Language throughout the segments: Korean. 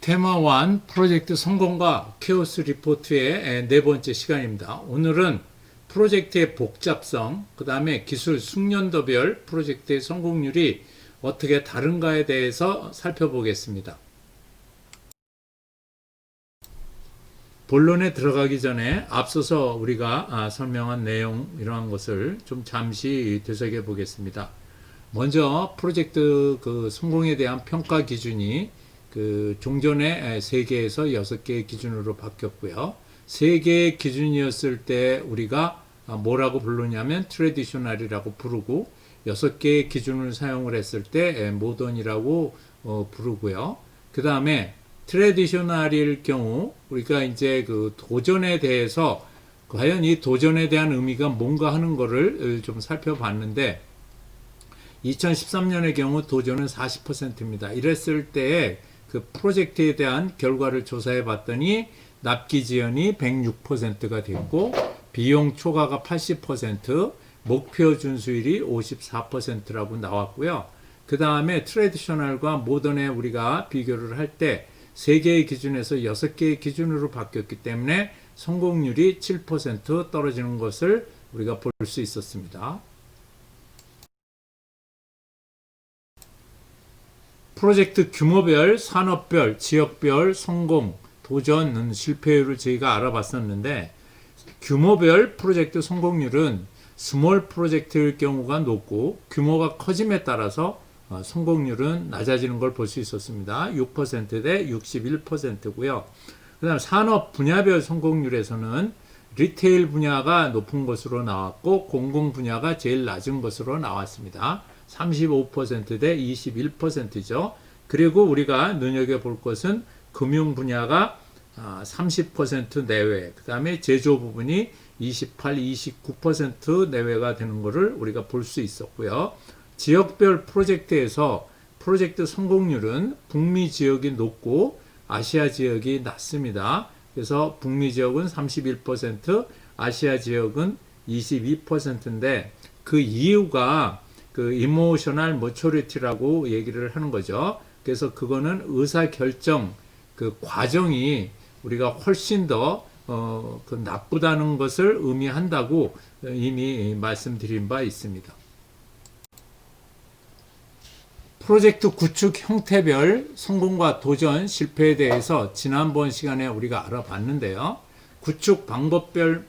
테마 1 프로젝트 성공과 케오스 리포트의 네 번째 시간입니다. 오늘은 프로젝트의 복잡성, 그 다음에 기술 숙련도별 프로젝트의 성공률이 어떻게 다른가에 대해서 살펴보겠습니다. 본론에 들어가기 전에 앞서서 우리가 설명한 내용 이러한 것을 좀 잠시 되새겨 보겠습니다. 먼저 프로젝트 성공에 대한 평가 기준이 종전에 3개에서 6개의 기준으로 바뀌었고요. 3개의 기준이었을 때 우리가 뭐라고 부르냐면 트래디셔널이라고 부르고 6개의 기준을 사용을 했을 때 모던이라고 부르고요. 그 다음에 트래디셔널일 경우 우리가 이제 도전에 대해서 과연 이 도전에 대한 의미가 뭔가 하는 거를 좀 살펴봤는데 2013년의 경우 도전은 40%입니다. 이랬을 때에 프로젝트에 대한 결과를 조사해 봤더니 납기 지연이 106%가 됐고 비용 초과가 80%, 목표 준수율이 54%라고 나왔고요. 그 다음에 트래디셔널과 모던에 우리가 비교를 할 때 3개의 기준에서 6개의 기준으로 바뀌었기 때문에 성공률이 7% 떨어지는 것을 우리가 볼 수 있었습니다. 프로젝트 규모별, 산업별, 지역별, 성공, 도전, 실패율을 저희가 알아봤었는데 규모별 프로젝트 성공률은 스몰 프로젝트일 경우가 높고 규모가 커짐에 따라서 성공률은 낮아지는 걸 볼 수 있었습니다. 6%대 61%고요. 그 다음 산업 분야별 성공률에서는 리테일 분야가 높은 것으로 나왔고 공공 분야가 제일 낮은 것으로 나왔습니다. 35%대 21%죠. 그리고 우리가 눈여겨볼 것은 금융 분야가 30% 내외, 그 다음에 제조 부분이 28, 29% 내외가 되는 것을 우리가 볼 수 있었고요. 지역별 프로젝트에서 프로젝트 성공률은 북미 지역이 높고 아시아 지역이 낮습니다. 그래서 북미 지역은 31%, 아시아 지역은 22%인데 그 이유가 이모셔널 머처리티라고 얘기를 하는 거죠. 그래서 그거는 의사결정 과정이 우리가 훨씬 더 나쁘다는 것을 의미한다고 이미 말씀드린 바 있습니다. 프로젝트 구축 형태별 성공과 도전, 실패에 대해서 지난번 시간에 우리가 알아봤는데요. 구축 방법별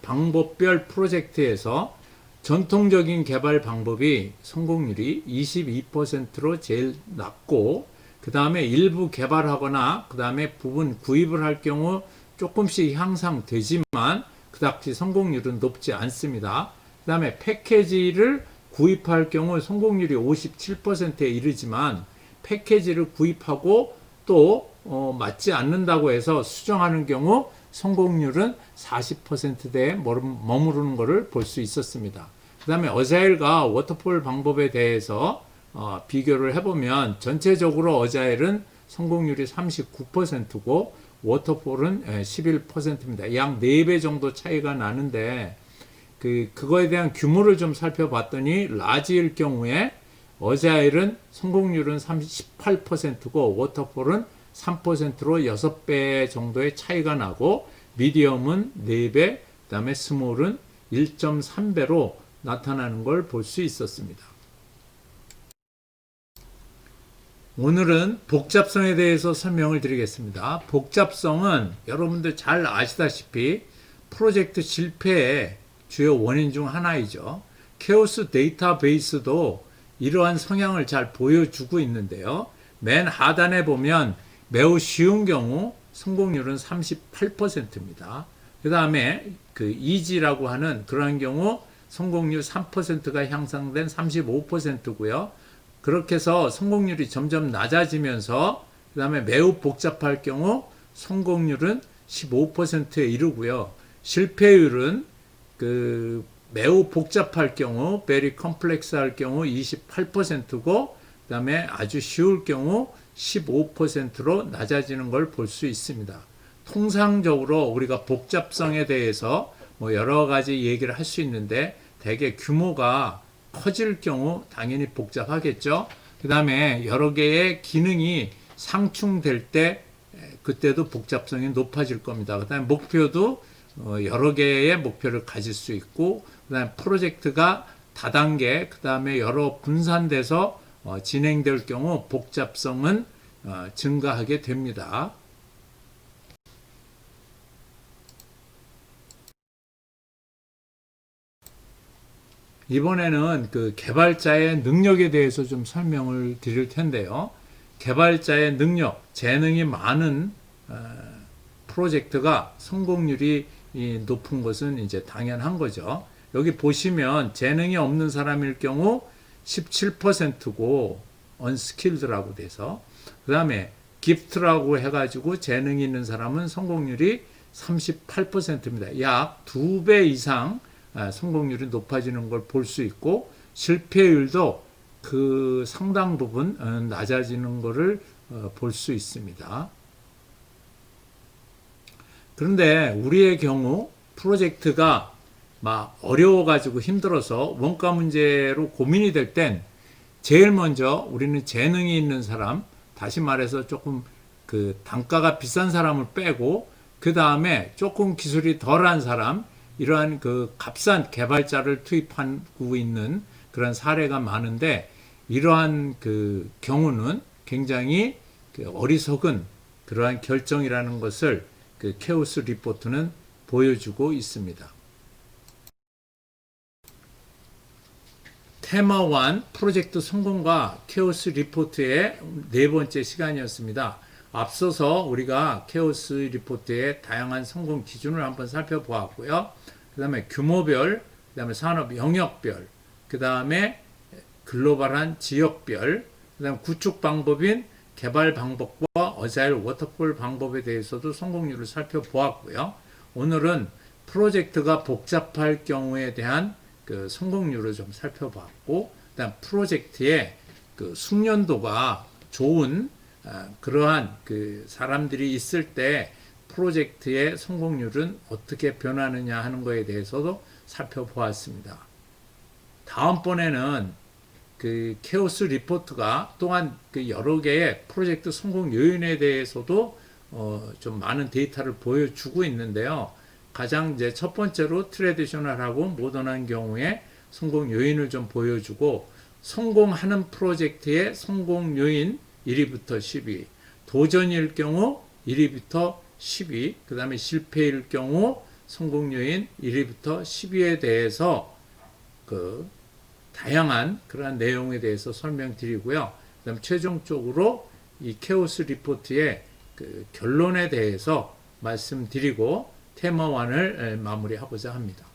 프로젝트에서 전통적인 개발 방법이 성공률이 22%로 제일 낮고 그 다음에 일부 개발하거나 그 다음에 부분 구입을 할 경우 조금씩 향상되지만 그닥지 성공률은 높지 않습니다. 그 다음에 패키지를 구입할 경우 성공률이 57%에 이르지만 패키지를 구입하고 또 맞지 않는다고 해서 수정하는 경우 성공률은 40%대에 머무르는 것을 볼 수 있었습니다. 그 다음에 어자일과 워터폴 방법에 대해서 비교를 해보면 전체적으로 어자일은 성공률이 39%고 워터폴은 11%입니다. 약 4배 정도 차이가 나는데 그거에 대한 규모를 좀 살펴봤더니 라지일 경우에 어자일은 성공률은 18%고 워터폴은 3%로 6배 정도의 차이가 나고 미디엄은 4배, 그 다음에 스몰은 1.3배로 나타나는 걸 볼 수 있었습니다. 오늘은 복잡성에 대해서 설명을 드리겠습니다. 복잡성은 여러분들 잘 아시다시피 프로젝트 실패의 주요 원인 중 하나이죠. 케오스 데이터베이스도 이러한 성향을 잘 보여주고 있는데요. 맨 하단에 보면 매우 쉬운 경우 성공률은 38%입니다. 그 다음에 이지라고 하는 그러한 경우 성공률 3%가 향상된 35%고요. 그렇게 해서 성공률이 점점 낮아지면서 그 다음에 매우 복잡할 경우 성공률은 15%에 이르고요. 실패율은 매우 복잡할 경우, very complex 할 경우 28%고, 그 다음에 아주 쉬울 경우 15%로 낮아지는 걸 볼 수 있습니다. 통상적으로 우리가 복잡성에 대해서 여러 가지 얘기를 할 수 있는데, 대개 규모가 커질 경우 당연히 복잡하겠죠. 그 다음에 여러 개의 기능이 상충될 때 그때도 복잡성이 높아질 겁니다. 그다음에 목표도 여러 개의 목표를 가질 수 있고, 그다음에 프로젝트가 다단계, 그다음에 여러 분산돼서 진행될 경우 복잡성은 증가하게 됩니다. 이번에는 그 개발자의 능력에 대해서 좀 설명을 드릴 텐데요. 개발자의 능력, 재능이 많은 프로젝트가 성공률이 높은 것은 이제 당연한 거죠. 여기 보시면 재능이 없는 사람일 경우 17%고 unskilled라고 돼서, 그 다음에 gift라고 해가지고 재능이 있는 사람은 성공률이 38%입니다. 약 2배 이상 성공률이 높아지는 걸 볼 수 있고, 실패율도 그 상당 부분 낮아지는 것을 볼 수 있습니다. 그런데 우리의 경우 프로젝트가 막 어려워가지고 힘들어서 원가 문제로 고민이 될 땐 제일 먼저 우리는 재능이 있는 사람, 다시 말해서 조금 그 단가가 비싼 사람을 빼고, 그 다음에 조금 기술이 덜한 사람, 이러한 그 값싼 개발자를 투입하고 있는 그런 사례가 많은데, 이러한 그 경우는 굉장히 그 어리석은 그러한 결정이라는 것을 그 케오스 리포트는 보여주고 있습니다. 테마 1 프로젝트 성공과 케오스 리포트의 네 번째 시간이었습니다. 앞서서 우리가 케오스 리포트의 다양한 성공 기준을 한번 살펴보았고요. 그 다음에 규모별, 그 다음에 산업 영역별, 그 다음에 글로벌한 지역별, 그 다음에 구축 방법인 개발 방법과 어자일 워터폴 방법에 대해서도 성공률을 살펴보았고요. 오늘은 프로젝트가 복잡할 경우에 대한 그 성공률을 좀 살펴봤고, 그다음 프로젝트의 그 숙련도가 좋은 그러한 그 사람들이 있을 때 프로젝트의 성공률은 어떻게 변하느냐 하는 것에 대해서도 살펴보았습니다. 다음번에는 그 케오스 리포트가 또한 그 여러 개의 프로젝트 성공 요인에 대해서도 좀 많은 데이터를 보여주고 있는데요. 가장 이제 첫 번째로 트레디셔널하고 모던한 경우에 성공 요인을 좀 보여주고, 성공하는 프로젝트의 성공 요인 1위부터 10위, 도전일 경우 1위부터 10위, 그 다음에 실패일 경우 성공 요인 1위부터 10위에 대해서 그 다양한 그러한 내용에 대해서 설명드리고요. 그다음 최종적으로 이 케오스 리포트의 그 결론에 대해서 말씀드리고 테마 1을 마무리하고자 합니다.